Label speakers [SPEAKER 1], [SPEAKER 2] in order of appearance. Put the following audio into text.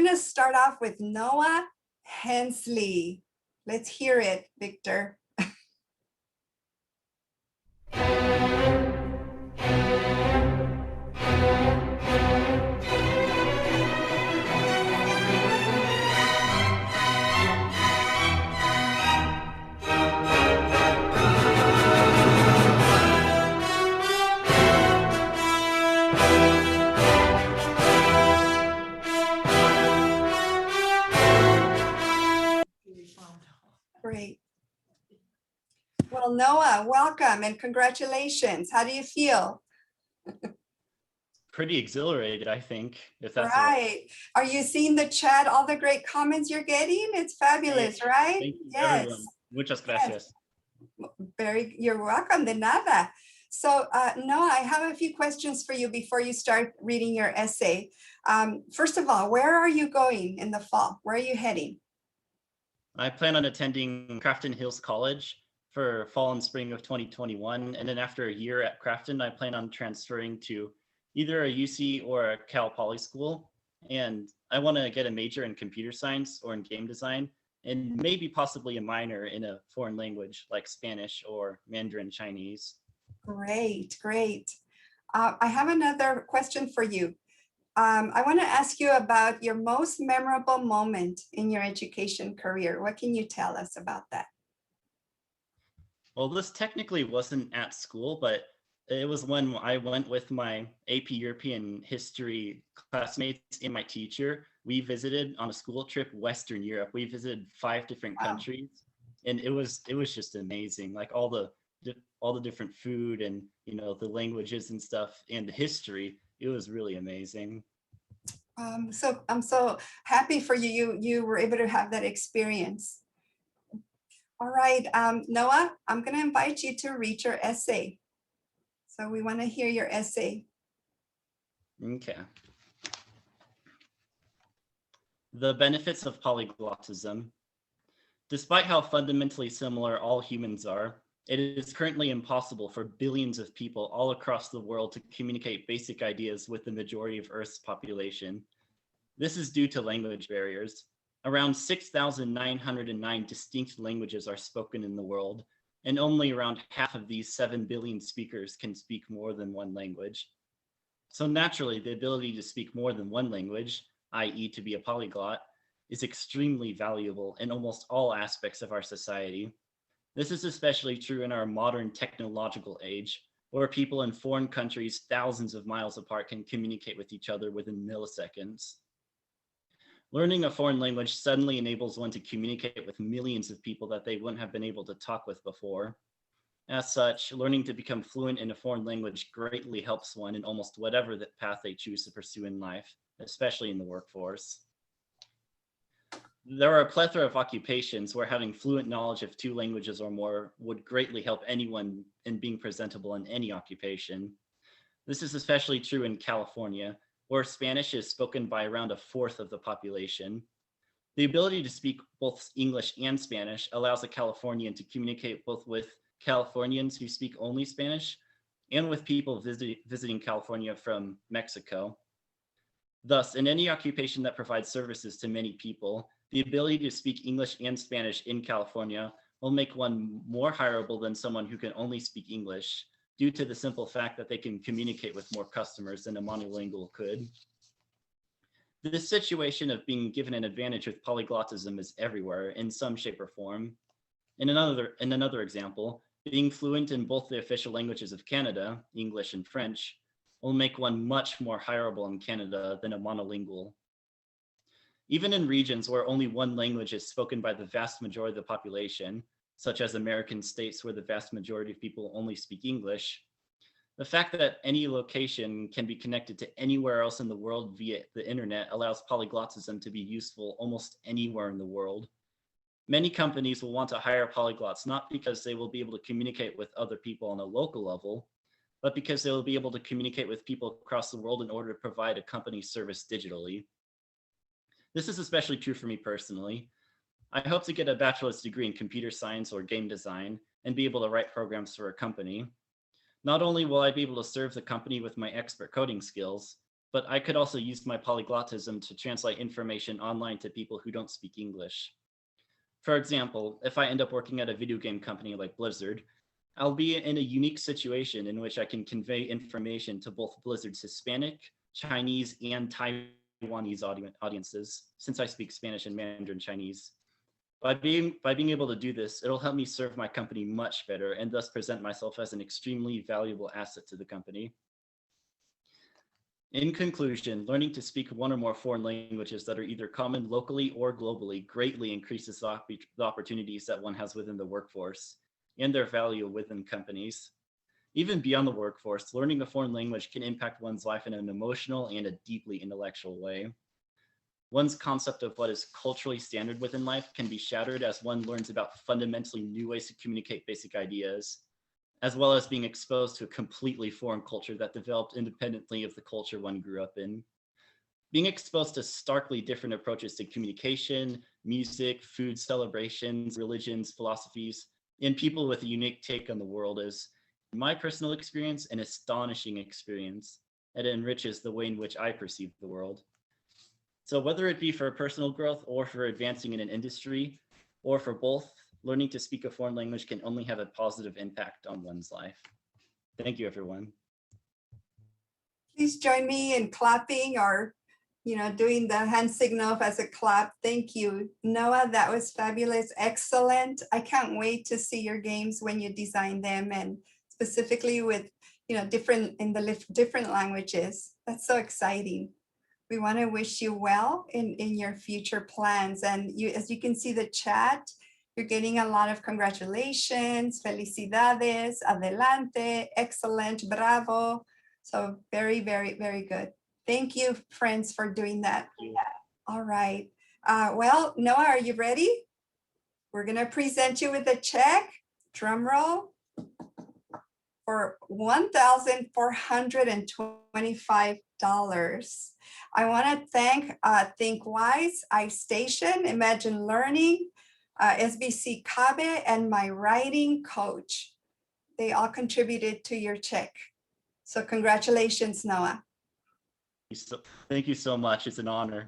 [SPEAKER 1] going to start off with Noah Hensley. Let's hear it, Victor. Great. Well, Noah, welcome and congratulations. How do you feel?
[SPEAKER 2] Pretty exhilarated, I think, if that's
[SPEAKER 1] right. Are you seeing the chat, all the great comments you're getting? It's fabulous, right?
[SPEAKER 2] Thank you,
[SPEAKER 1] yes.
[SPEAKER 2] everyone. Muchas gracias.
[SPEAKER 1] Yes. You're welcome, de nada. So Noah, I have a few questions for you before you start reading your essay. First of all, where are you going in the fall? Where are you heading?
[SPEAKER 2] I plan on attending Crafton Hills College for fall and spring of 2021. And then after a year at Crafton, I plan on transferring to either a UC or a Cal Poly school. And I want to get a major in computer science or in game design, and maybe possibly a minor in a foreign language like Spanish or Mandarin Chinese.
[SPEAKER 1] Great, great. I have another question for you. I want to ask you about your most memorable moment in your education career. What can you tell us about that?
[SPEAKER 2] Well, this technically wasn't at school, but it was when I went with my AP European history classmates and my teacher. We visited on a school trip Western Europe. We visited 5 different countries, and it was just amazing. Like all the different food and the languages and stuff and the history. It was really amazing.
[SPEAKER 1] So I'm so happy for you. You were able to have that experience. All right, Noah, I'm going to invite you to read your essay. So we want to hear your essay.
[SPEAKER 2] Okay. The benefits of polyglottism. Despite how fundamentally similar all humans are, it is currently impossible for billions of people all across the world to communicate basic ideas with the majority of Earth's population. This is due to language barriers. Around 6,909 distinct languages are spoken in the world, and only around half of these 7 billion speakers can speak more than one language. So naturally, the ability to speak more than one language, i.e. to be a polyglot, is extremely valuable in almost all aspects of our society. This is especially true in our modern technological age, where people in foreign countries thousands of miles apart can communicate with each other within milliseconds. Learning a foreign language suddenly enables one to communicate with millions of people that they wouldn't have been able to talk with before. As such, learning to become fluent in a foreign language greatly helps one in almost whatever path they choose to pursue in life, especially in the workforce. There are a plethora of occupations where having fluent knowledge of 2 languages or more would greatly help anyone in being presentable in any occupation. This is especially true in California, where Spanish is spoken by around 1/4 of the population. The ability to speak both English and Spanish allows a Californian to communicate both with Californians who speak only Spanish and with people visiting California from Mexico. Thus, in any occupation that provides services to many people, the ability to speak English and Spanish in California will make one more hireable than someone who can only speak English, due to the simple fact that they can communicate with more customers than a monolingual could. This situation of being given an advantage with polyglottism is everywhere in some shape or form. In another example, being fluent in both the official languages of Canada, English and French, will make one much more hireable in Canada than a monolingual. Even in regions where only one language is spoken by the vast majority of the population, such as American states where the vast majority of people only speak English, the fact that any location can be connected to anywhere else in the world via the internet allows polyglottism to be useful almost anywhere in the world. Many companies will want to hire polyglots not because they will be able to communicate with other people on a local level, but because they will be able to communicate with people across the world in order to provide a company's service digitally. This is especially true for me personally. I hope to get a bachelor's degree in computer science or game design and be able to write programs for a company. Not only will I be able to serve the company with my expert coding skills, but I could also use my polyglottism to translate information online to people who don't speak English. For example, if I end up working at a video game company like Blizzard, I'll be in a unique situation in which I can convey information to both Blizzard's Hispanic, Chinese, and Taiwanese audiences, since I speak Spanish and Mandarin Chinese. By being able to do this, it'll help me serve my company much better and thus present myself as an extremely valuable asset to the company. In conclusion, learning to speak one or more foreign languages that are either common locally or globally greatly increases the opportunities that one has within the workforce and their value within companies. Even beyond the workforce, learning a foreign language can impact one's life in an emotional and a deeply intellectual way. One's concept of what is culturally standard within life can be shattered as one learns about fundamentally new ways to communicate basic ideas, as well as being exposed to a completely foreign culture that developed independently of the culture one grew up in. Being exposed to starkly different approaches to communication, music, food celebrations, religions, philosophies, and people with a unique take on the world is, in my personal experience, an astonishing experience that enriches the way in which I perceive the world. So whether it be for personal growth or for advancing in an industry, or for both, learning to speak a foreign language can only have a positive impact on one's life. Thank you, everyone.
[SPEAKER 1] Please join me in clapping or, doing the hand signal as a clap. Thank you. Noah, that was fabulous. Excellent. I can't wait to see your games when you design them, and specifically with, different languages. That's so exciting. We want to wish you well in your future plans. And as you can see the chat, you're getting a lot of congratulations, felicidades, adelante, excellent, bravo. So very, very, very good. Thank you, friends, for doing that. All right. Well, Noah, are you ready? We're going to present you with a check, drum roll, for $1,425. I want to thank ThinkWise, iStation, Imagine Learning, SBC Cabe, and my writing coach. They all contributed to your check. So congratulations, Noah.
[SPEAKER 2] Thank you so much. It's an honor.